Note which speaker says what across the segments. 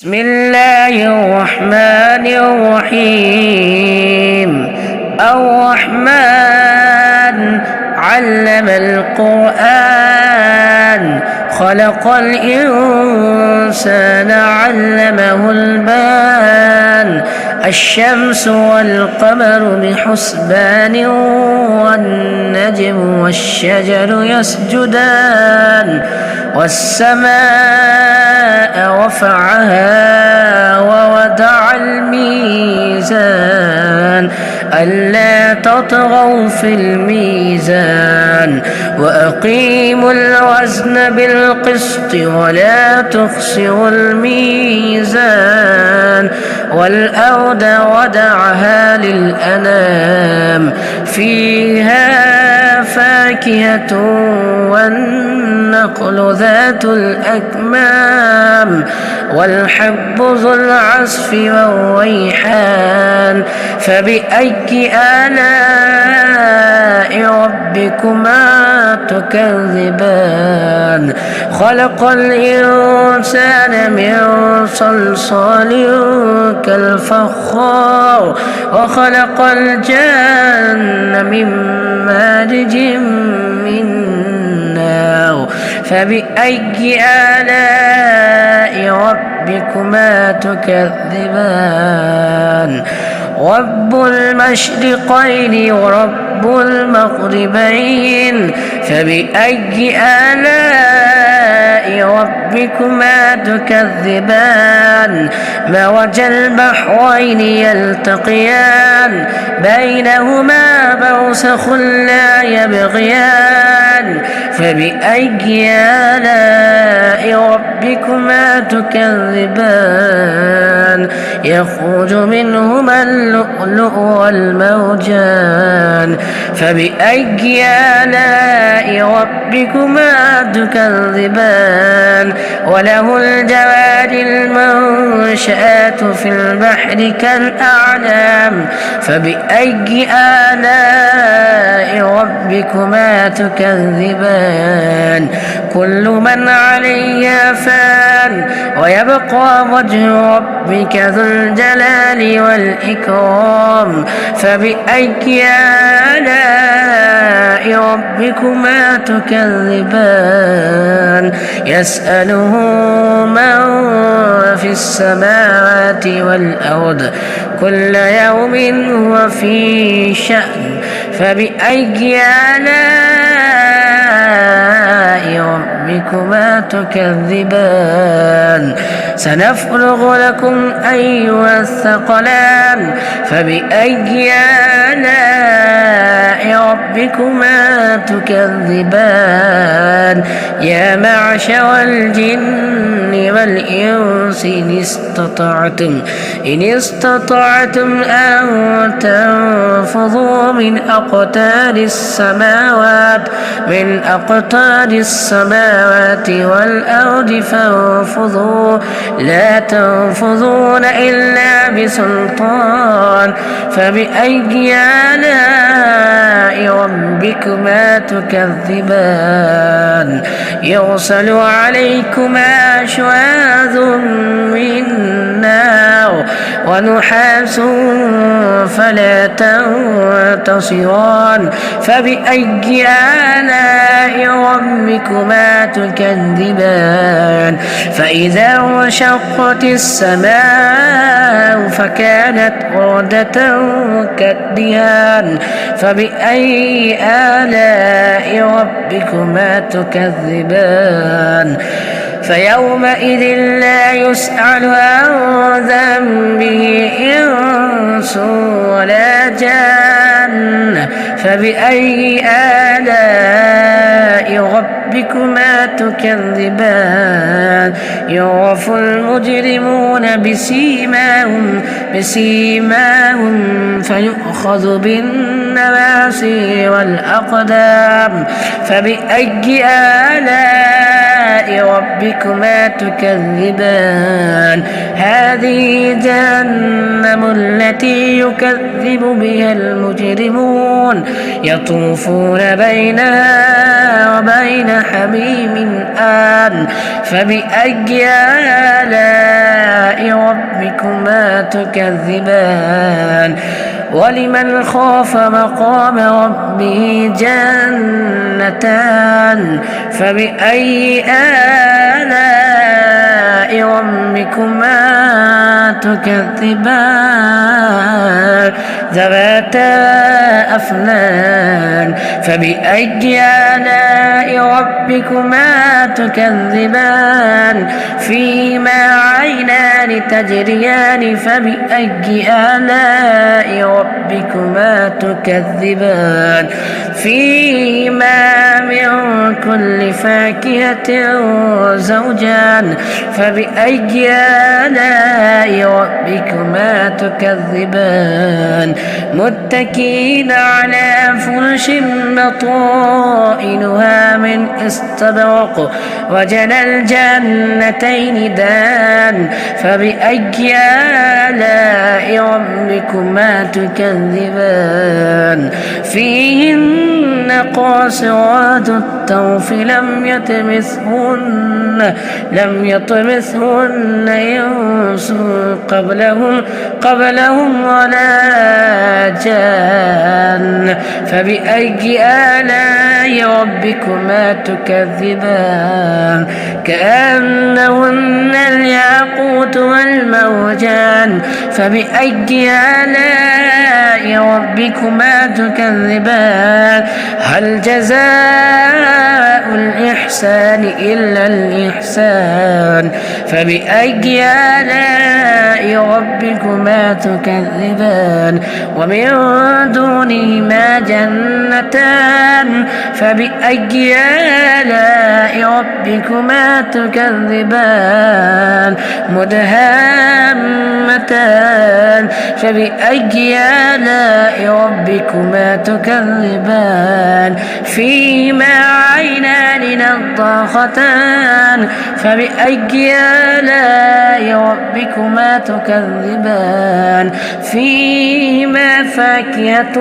Speaker 1: بسم الله الرحمن الرحيم. الرحمن علم القرآن خلق الإنسان علمه البيان. الشمس والقمر بحسبان والنجم والشجر يسجدان والسماء رفعها ووضع الميزان ألا تطغوا في الميزان وأقيموا الوزن بالقسط ولا تخسروا الميزان. والأرض وضعها للأنام فيها فاكهة والنخل ذات الأكمام والحب ذو العصف والريحان. فبأي آلاء ربكما تكذبان؟ خلق الإنسان من صلصال كالفخار وخلق الجن من مارج من نار. فبأي آلاء ربكما تكذبان؟ رب المشرقين ورب المغربين. فبأي آلاء ربكما تكذبان؟ مرج البحرين يلتقيان بينهما برزخ لا يبغيان. فبأي آلاء ربكما تكذبان؟ يخرج منهما اللؤلؤ والمرجان. فبأي آلاء ربكما تكذبان؟ وله الجوار المنشآت في البحر كالأعلام. فبأي آلاء ربكما تكذبان؟ كل من عليها فان ويبقى وجه ربك ذو الجلال والإكرام. فبأي آلاء ربكما تكذبان؟ يسأله من في السماوات والأرض كل يوم هو في شأن. فبأي آلاء ربكما تكذبان؟ سنفرغ لكم أيها الثقلان. فبأي آلاء ربكما تكذبان؟ يا معشر الجن والإنس إن استطعتم أن تنفذوا من أقطار السماوات والأرض فانفذوا لا تنفذون إلا بسلطان. فبأي آلاء ربكما تكذبان؟ يرسل عليكما شواظ من نار ونحاس فلا تنتصران. فبأي آلاء ربكما تكذبان؟ فإذا انشقت السماء فكانت وردة كالدهان. فبأي آلاء ربكما تكذبان؟ فيومئذ لا يسأل عن ذنبه إنس ولا جان. فبأي آلاء ربكما تكذبان؟ يعرف المجرمون بسيماهم فيؤخذ بالنواصي والأقدام. فبأي آلاء ربكما تكذبان؟ هذه جهنم التي يكذب بها المجرمون يطوفون بينها وبين حميم آن. فبأي آلاء ربكما تكذبان ولمن خاف مقام ربه جنتان فبأي آلاء ربكما تكذبان ذواتا أفنان فبأي آلاء ربكما تكذبان فيما عينان تجريان فبأي آلاء ربكما تكذبان فيما من كل فاكهة زوجان فبأي آلاء ربكما تكذبان متكئين على فرش بطائنها من استبرق وجنى الجنتين دان فبأي آلاء ربكما تكذبان فيهن قاصرات الطرف لم يطمثهن إنس قبلهم ولا جان فبأي آلاء ربكما تكذبان كأنهن الياقوت والمرجان فبأي آلاء ربكما تكذبان هل جزاء الإحسان إلا الإحسان فبأي آلاء ربكما تكذبان ومن دونهما جنتان فبأي آلاء ربكما تكذبان مدهامتان فبأي آلاء ربكما تكذبان فيما عينان نضاختان فبأي آلاء ربكما تكذبان فيهما فاكهة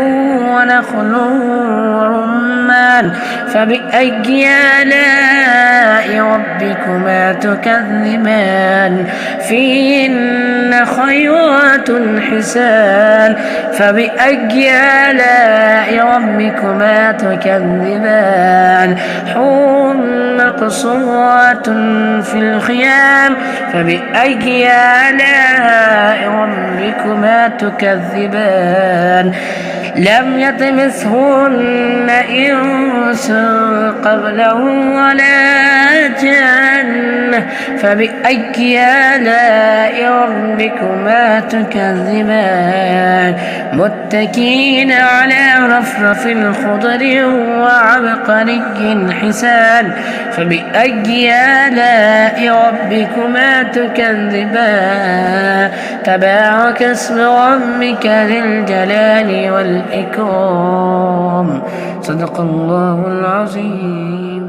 Speaker 1: ونخل ورمان فبأي آلاء ربكما تكذبان فيهن خيرات حسان فبأي آلاء ربكما تكذبان حور مقصورات في الخيام فبأي آلاء ربكما تكذبان لم يطمثهن إنس قبلهم ولا جان فبأي آلاء ربكما تكذبان متكئين على رفرف خضر وعبقري حسان فبأي آلاء ربكما تكذبان تبارك اسم ربك ذي الجلال والإكرام صدق الله العظيم.